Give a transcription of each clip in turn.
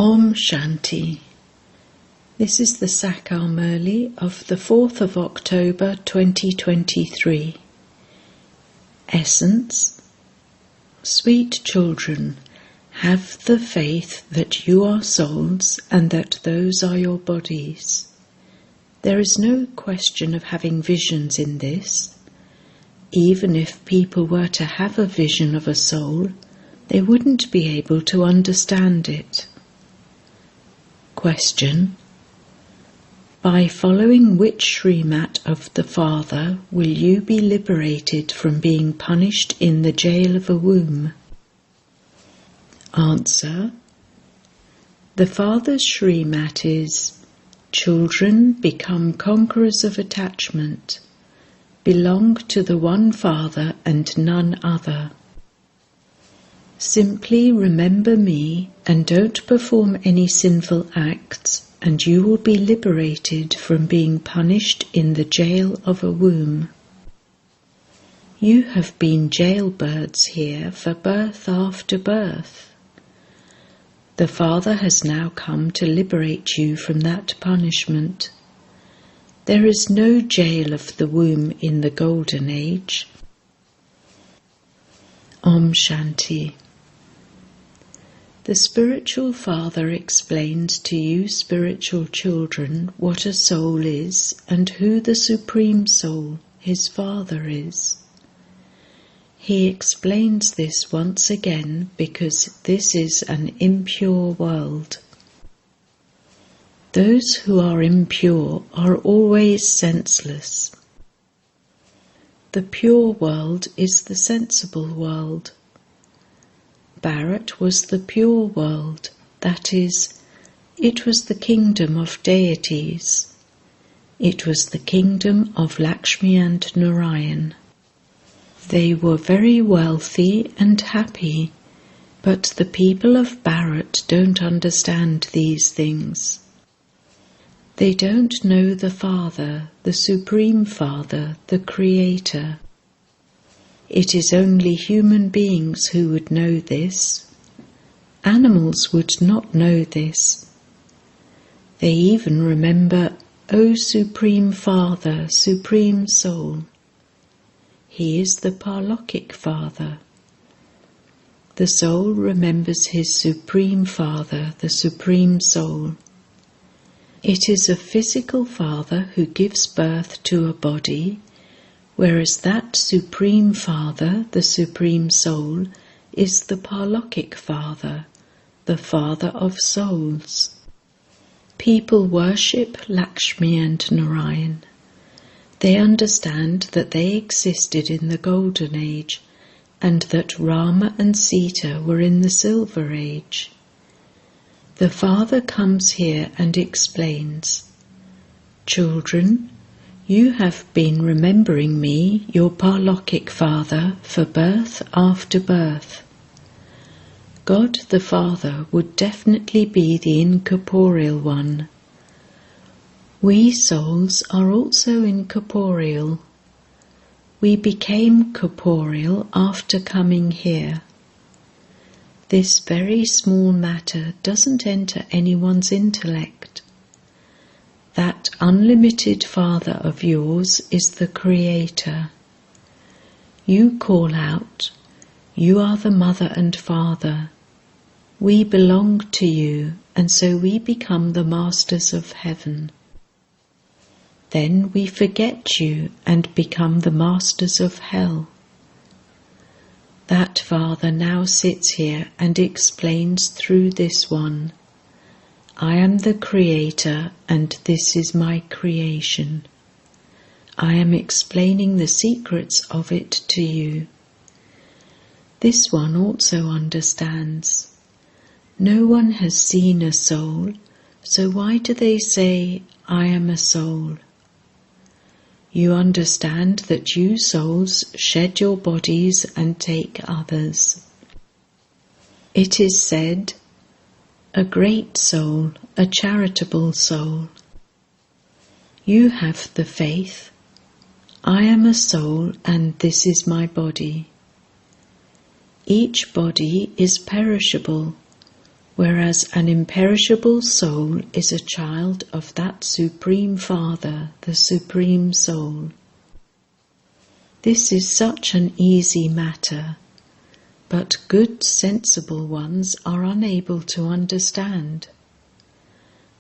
Om Shanti. This is the Sakar Murli of the 4th of October 2023. Essence. Sweet children, have the faith that you are souls and that those are your bodies. There is no question of having visions in this. Even if people were to have a vision of a soul, they wouldn't be able to understand it. Question. By following which Srimat of the Father will you be liberated from being punished in the jail of a womb? Answer. The Father's Srimat is, children become conquerors of attachment, belong to the one Father and none other. Simply remember me and don't perform any sinful acts, and you will be liberated from being punished in the jail of a womb. You have been jailbirds here for birth after birth. The Father has now come to liberate you from that punishment. There is no jail of the womb in the Golden Age. Om Shanti. The spiritual Father explains to you spiritual children what a soul is and who the Supreme Soul, his Father, is. He explains this once again because this is an impure world. Those who are impure are always senseless. The pure world is the sensible world. Bharat was the pure world, that is, it was the kingdom of deities. It was the kingdom of Lakshmi and Narayan. They were very wealthy and happy, but the people of Bharat don't understand these things. They don't know the Father, the Supreme Father, the Creator. It is only human beings who would know this. Animals would not know this. They even remember, O Supreme Father, Supreme Soul. He is the Parlokik Father. The soul remembers his Supreme Father, the Supreme Soul. It is a physical father who gives birth to a body, whereas that Supreme Father, the Supreme Soul, is the Parlokik Father, the Father of souls. People worship Lakshmi and Narayan. They understand that they existed in the Golden Age and that Rama and Sita were in the Silver Age. The Father comes here and explains, children, you have been remembering me, your Parlokik Father, for birth after birth. God the Father would definitely be the incorporeal one. We souls are also incorporeal. We became corporeal after coming here. This very small matter doesn't enter anyone's intellect. That unlimited Father of yours is the Creator. You call out, you are the Mother and Father. We belong to you, and so we become the Masters of Heaven. Then we forget you and become the Masters of Hell. That Father now sits here and explains through this one, I am the Creator and this is my creation. I am explaining the secrets of it to you. This one also understands. No one has seen a soul, so why do they say, I am a soul? You understand that you souls shed your bodies and take others. It is said, a great soul, a charitable soul. You have the faith, I am a soul and this is my body. Each body is perishable, whereas an imperishable soul is a child of that Supreme Father, the Supreme Soul. This is such an easy matter, but good, sensible ones are unable to understand.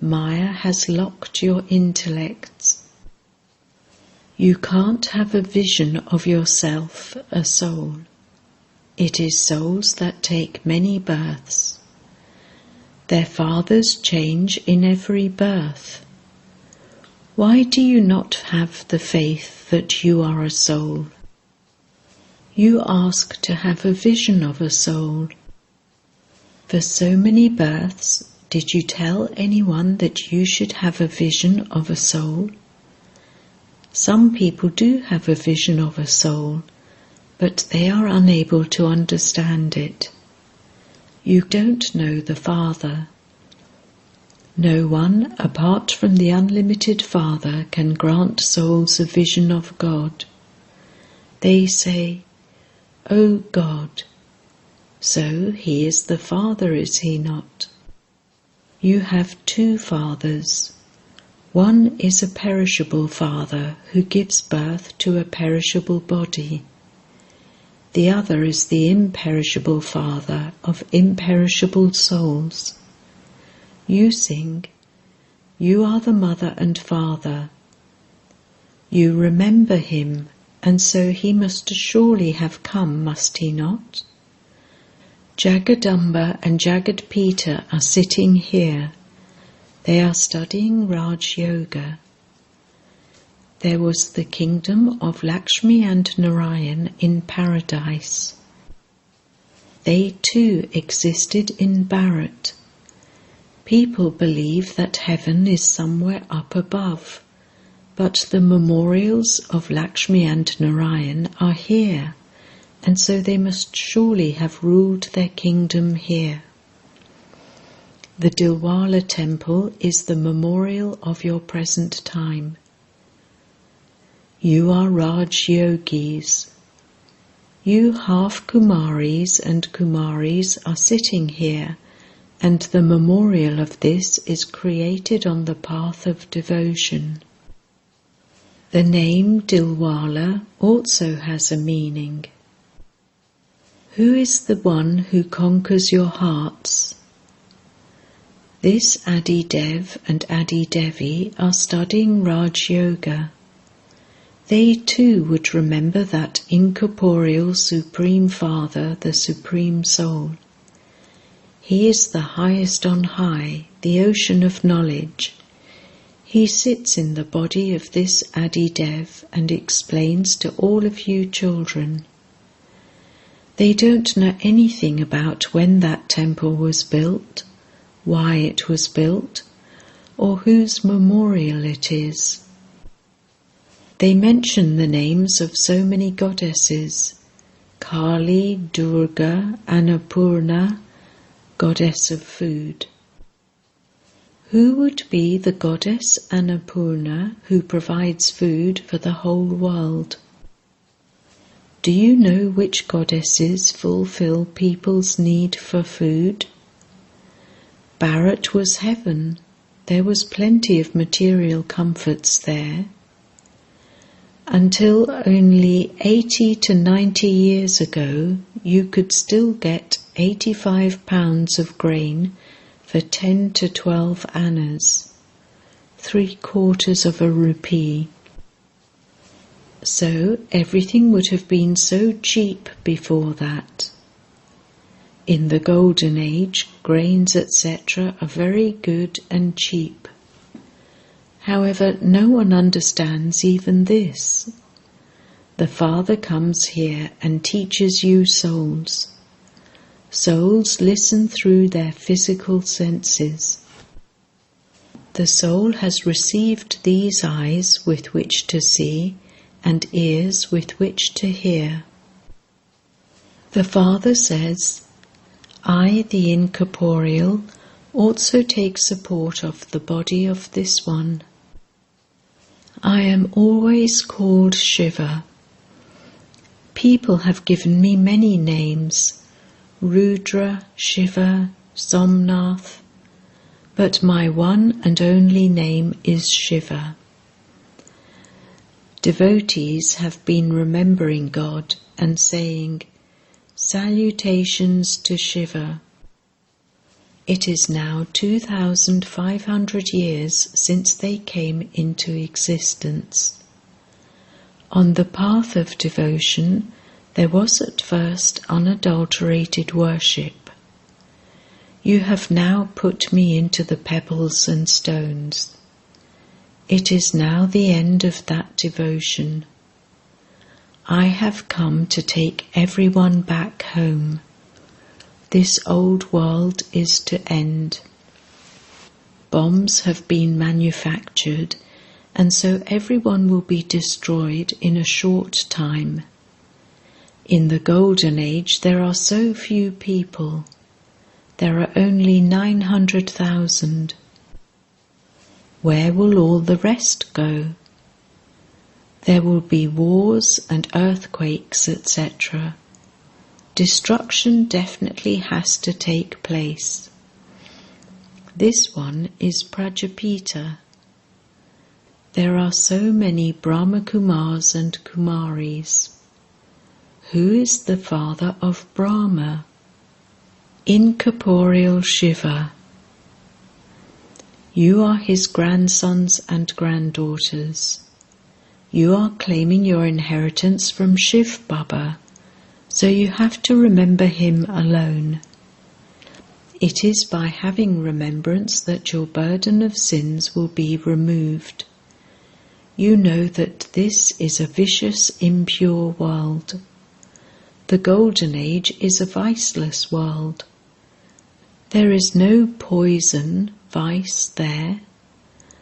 Maya has locked your intellects. You can't have a vision of yourself, a soul. It is souls that take many births. Their fathers change in every birth. Why do you not have the faith that you are a soul? You ask to have a vision of a soul. For so many births, did you tell anyone that you should have a vision of a soul? Some people do have a vision of a soul, but they are unable to understand it. You don't know the Father. No one, apart from the unlimited Father, can grant souls a vision of God. They say, "O God." So he is the Father, is he not? You have two fathers. One is a perishable father who gives birth to a perishable body. The other is the imperishable Father of imperishable souls. You sing, "You are the mother and father." You remember him, and so he must surely have come, must he not? Jagadamba and Jagadpita are sitting here. They are studying Raj Yoga. There was the kingdom of Lakshmi and Narayan in paradise. They too existed in Bharat. People believe that heaven is somewhere up above, but the memorials of Lakshmi and Narayan are here, and so they must surely have ruled their kingdom here. The Dilwala temple is the memorial of your present time. You are Raj Yogis. You half Kumaris and Kumaris are sitting here, and the memorial of this is created on the path of devotion. The name Dilwala also has a meaning. Who is the one who conquers your hearts? This Adi Dev and Adi Devi are studying Raj Yoga. They too would remember that incorporeal Supreme Father, the Supreme Soul. He is the highest on high, the ocean of knowledge. He sits in the body of this Adi Dev and explains to all of you children. They don't know anything about when that temple was built, why it was built, or whose memorial it is. They mention the names of so many goddesses: Kali, Durga, Annapurna, goddess of food. Who would be the goddess Annapurna who provides food for the whole world? Do you know which goddesses fulfill people's need for food? Bharat was heaven. There was plenty of material comforts there. Until only 80 to 90 years ago, you could still get 85 pounds of grain for 10 to 12 annas, 3/4 of a rupee. So everything would have been so cheap before that. In the Golden Age, grains, etc. are very good and cheap. However, no one understands even this. The Father comes here and teaches you souls. Souls listen through their physical senses. The soul has received these eyes with which to see and ears with which to hear. The Father says, "I, the incorporeal, also take support of the body of this one. I am always called Shiva. People have given me many names: Rudra, Shiva, Somnath, but my one and only name is Shiva. Devotees have been remembering God and saying, "Salutations to Shiva." It is now 2,500 years since they came into existence. On the path of devotion, there was at first unadulterated worship. You have now put me into the pebbles and stones. It is now the end of that devotion. I have come to take everyone back home. This old world is to end. Bombs have been manufactured, and so everyone will be destroyed in a short time. In the Golden Age there are so few people. There are only 900,000. Where will all the rest go? There will be wars and earthquakes, etc. Destruction definitely has to take place. This one is Prajapita. There are so many Brahma Kumars and Kumaris. Who is the father of Brahma? Incorporeal Shiva. You are his grandsons and granddaughters. You are claiming your inheritance from Shiv Baba, so you have to remember him alone. It is by having remembrance that your burden of sins will be removed. You know that this is a vicious, impure world. The Golden Age is a viceless world. There is no poison, vice there.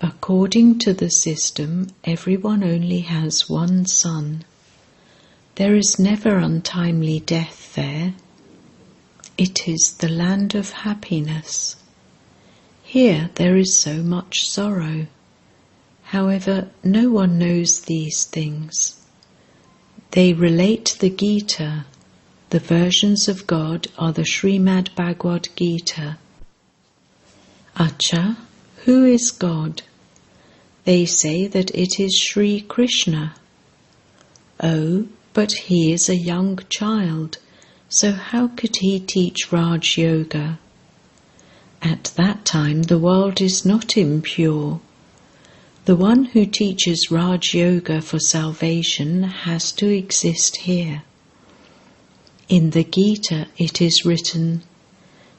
According to the system, everyone only has one son. There is never untimely death there. It is the land of happiness. Here there is so much sorrow. However, no one knows these things. They relate the Gita. The versions of God are the Srimad Bhagavad Gita. Acha, who is God? They say that it is Sri Krishna. Oh, but he is a young child, so how could he teach Raj Yoga? At that time the world is not impure. The one who teaches Raj Yoga for salvation has to exist here. In the Gita it is written,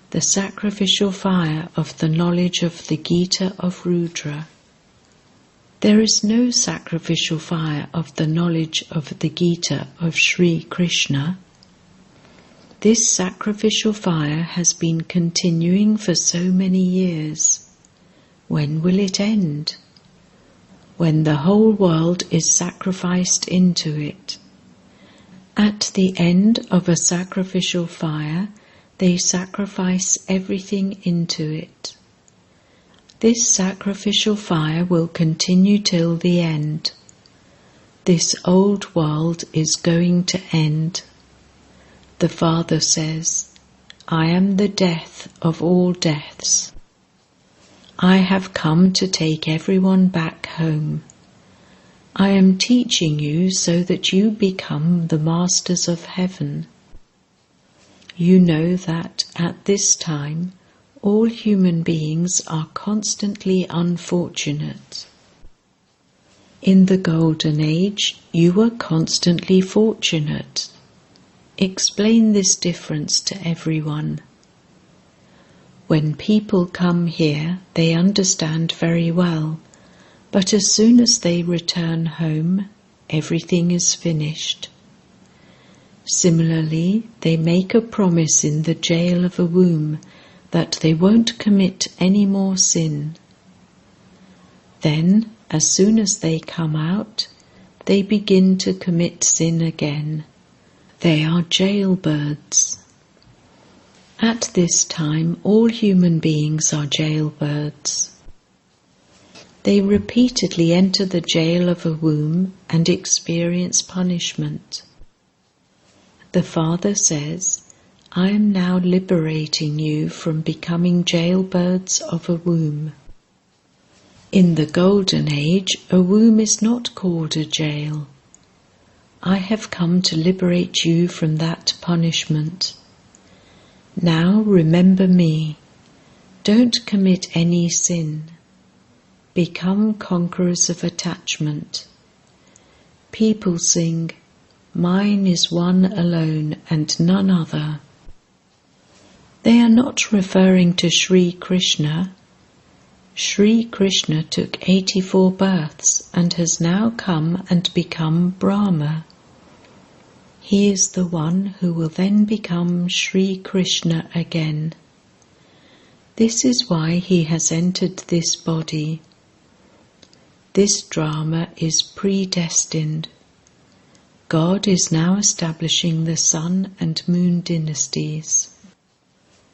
"The sacrificial fire of the knowledge of the Gita of Rudra." There is no sacrificial fire of the knowledge of the Gita of Sri Krishna. This sacrificial fire has been continuing for so many years. When will it end? When the whole world is sacrificed into it. At the end of a sacrificial fire, they sacrifice everything into it. This sacrificial fire will continue till the end. This old world is going to end. The Father says, "I am the death of all deaths. I have come to take everyone back home. I am teaching you so that you become the masters of heaven." You know that at this time all human beings are constantly unfortunate. In the Golden Age, you were constantly fortunate. Explain this difference to everyone. When people come here, they understand very well, but as soon as they return home, everything is finished. Similarly, they make a promise in the jail of a womb that they won't commit any more sin. Then, as soon as they come out, they begin to commit sin again. They are jailbirds. At this time, all human beings are jailbirds. They repeatedly enter the jail of a womb and experience punishment. The Father says, I am now liberating you from becoming jailbirds of a womb. In the Golden Age, a womb is not called a jail. I have come to liberate you from that punishment. Now remember me. Don't commit any sin. Become conquerors of attachment. People sing, "Mine is one alone and none other." They are not referring to Sri Krishna. Sri Krishna took 84 births and has now come and become Brahma. He is the one who will then become Sri Krishna again. This is why he has entered this body. This drama is predestined. God is now establishing the sun and moon dynasties.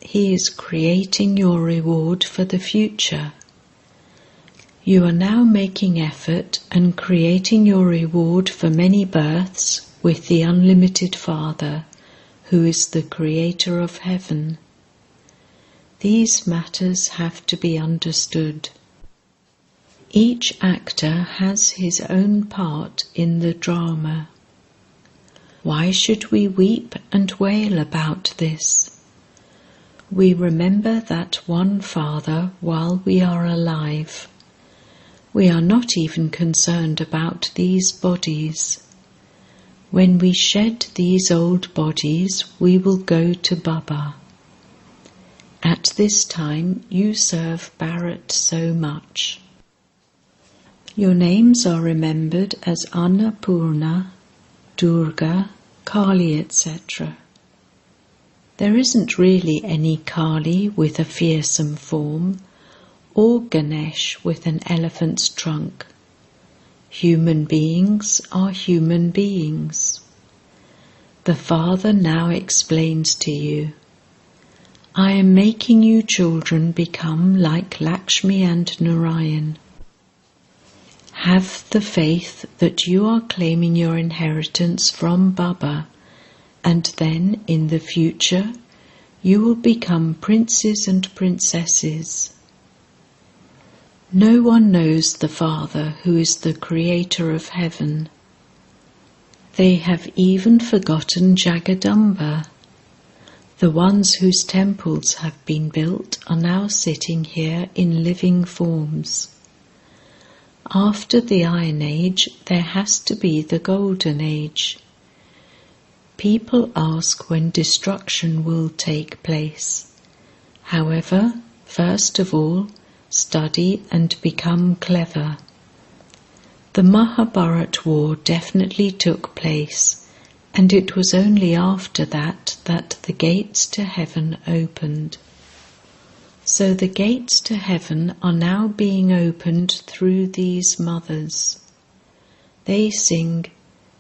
He is creating your reward for the future. You are now making effort and creating your reward for many births with the unlimited Father, who is the Creator of heaven. These matters have to be understood. Each actor has his own part in the drama. Why should we weep and wail about this? We remember that one Father while we are alive. We are not even concerned about these bodies. When we shed these old bodies, we will go to Baba. At this time, you serve Bharat so much. Your names are remembered as Annapurna, Durga, Kali, etc. There isn't really any Kali with a fearsome form, or Ganesh with an elephant's trunk. Human beings are human beings. The Father now explains to you, I am making you children become like Lakshmi and Narayan. Have the faith that you are claiming your inheritance from Baba, and then in the future you will become princes and princesses. No one knows the Father who is the Creator of heaven. They have even forgotten Jagadamba. The ones whose temples have been built are now sitting here in living forms. After the Iron Age, there has to be the Golden Age. People ask when destruction will take place. However, first of all, study and become clever. The Mahabharat War definitely took place, and it was only after that that the gates to heaven opened. So the gates to heaven are now being opened through these mothers. They sing,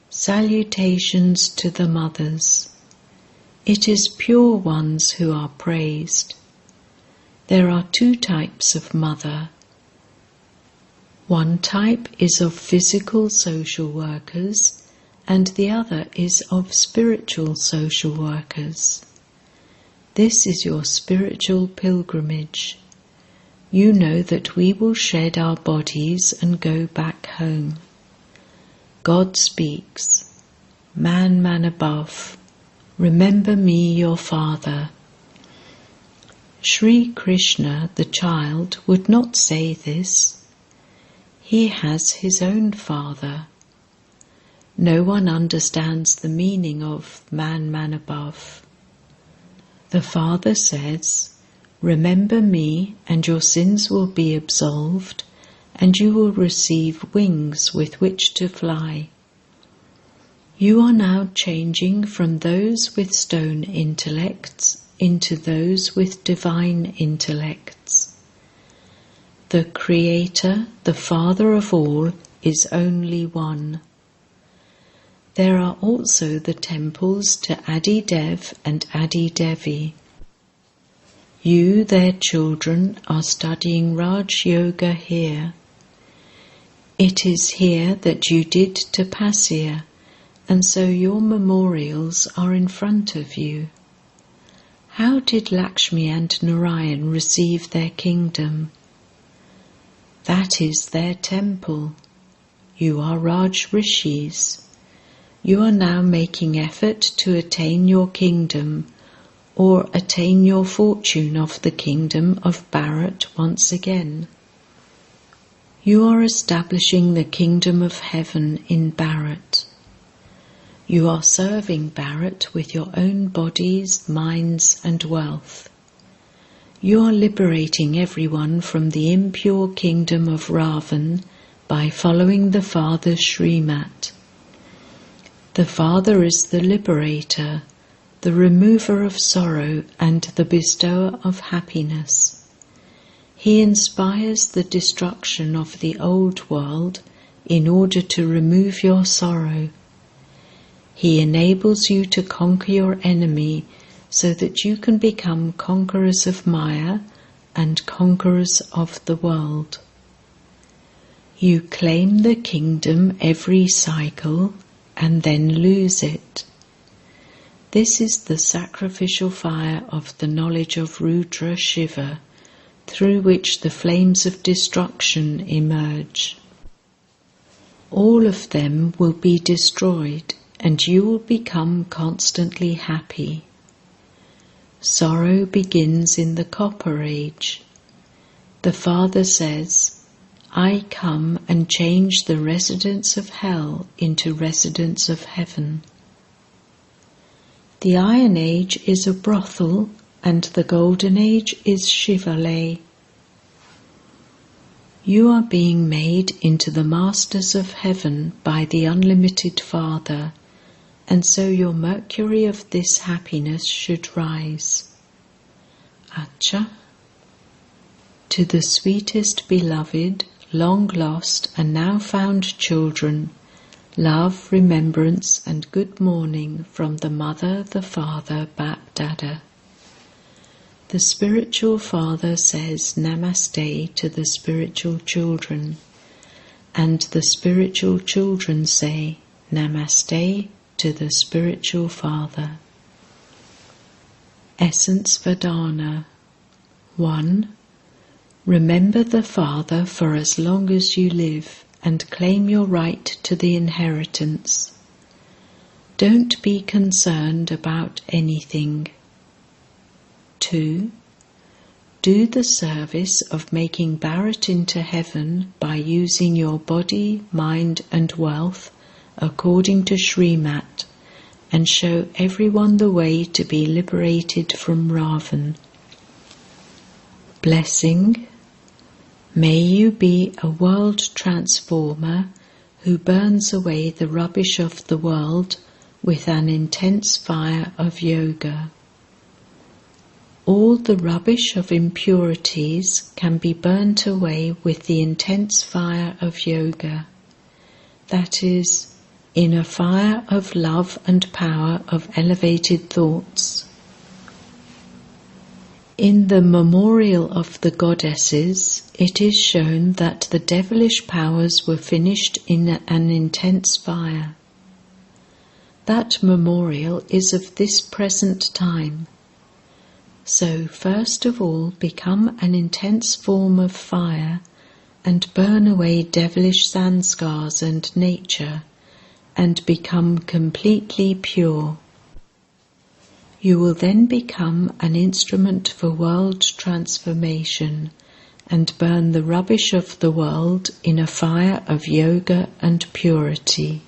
"Salutations to the mothers." It is pure ones who are praised. There are two types of mother. One type is of physical social workers, and the other is of spiritual social workers. This is your spiritual pilgrimage. You know that we will shed our bodies and go back home. God speaks, "Man, man above, remember me, your Father." Sri Krishna, the child, would not say this. He has his own Father. No one understands the meaning of "man, man above." The Father says, "Remember me and your sins will be absolved, and you will receive wings with which to fly." You are now changing from those with stone intellects into those with divine intellects. The Creator, the Father of all, is only one. There are also the temples to Adi Dev and Adi Devi. You, their children, are studying Raj Yoga here. It is here that you did tapasya, and so your memorials are in front of you. How did Lakshmi and Narayan receive their kingdom? That is their temple. You are Raj Rishis. You are now making effort to attain your kingdom, or attain your fortune of the kingdom of Bharat once again. You are establishing the kingdom of heaven in Bharat. You are serving Bharat with your own bodies, minds and wealth. You are liberating everyone from the impure kingdom of Ravan by following the Father's Srimat. The Father is the liberator, the remover of sorrow and the bestower of happiness. He inspires the destruction of the old world in order to remove your sorrow. He enables you to conquer your enemy so that you can become conquerors of Maya and conquerors of the world. You claim the kingdom every cycle and then lose it. This is the sacrificial fire of the knowledge of Rudra Shiva, through which the flames of destruction emerge. All of them will be destroyed, and you will become constantly happy. Sorrow begins in the Copper Age. The Father says, I come and change the residents of hell into residents of heaven. The Iron Age is a brothel, and the Golden Age is Shivalay. You are being made into the masters of heaven by the unlimited Father, and so your mercury of this happiness should rise. Acha. To the sweetest beloved, long lost and now found children, love, remembrance and good morning from the Mother, the Father, Bap Dada. The spiritual father says Namaste to the spiritual children, and the spiritual children say Namaste to the spiritual father. Essence Vedana. 1. Remember the Father for as long as you live and claim your right to the inheritance. Don't be concerned about anything. 2. Do the service of making Bharat into heaven by using your body, mind and wealth according to Srimat, and show everyone the way to be liberated from Ravan. Blessing. May you be a world transformer who burns away the rubbish of the world with an intense fire of yoga. All the rubbish of impurities can be burnt away with the intense fire of yoga, that is, in a fire of love and power of elevated thoughts. In the memorial of the goddesses, it is shown that the devilish powers were finished in an intense fire. That memorial is of this present time. So first of all become an intense form of fire and burn away devilish sanskars and nature and become completely pure. You will then become an instrument for world transformation and burn the rubbish of the world in a fire of yoga and purity.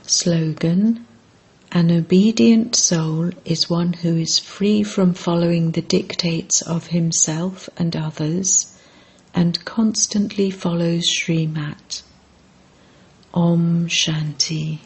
Slogan: An obedient soul is one who is free from following the dictates of himself and others and constantly follows Srimat. Om Shanti.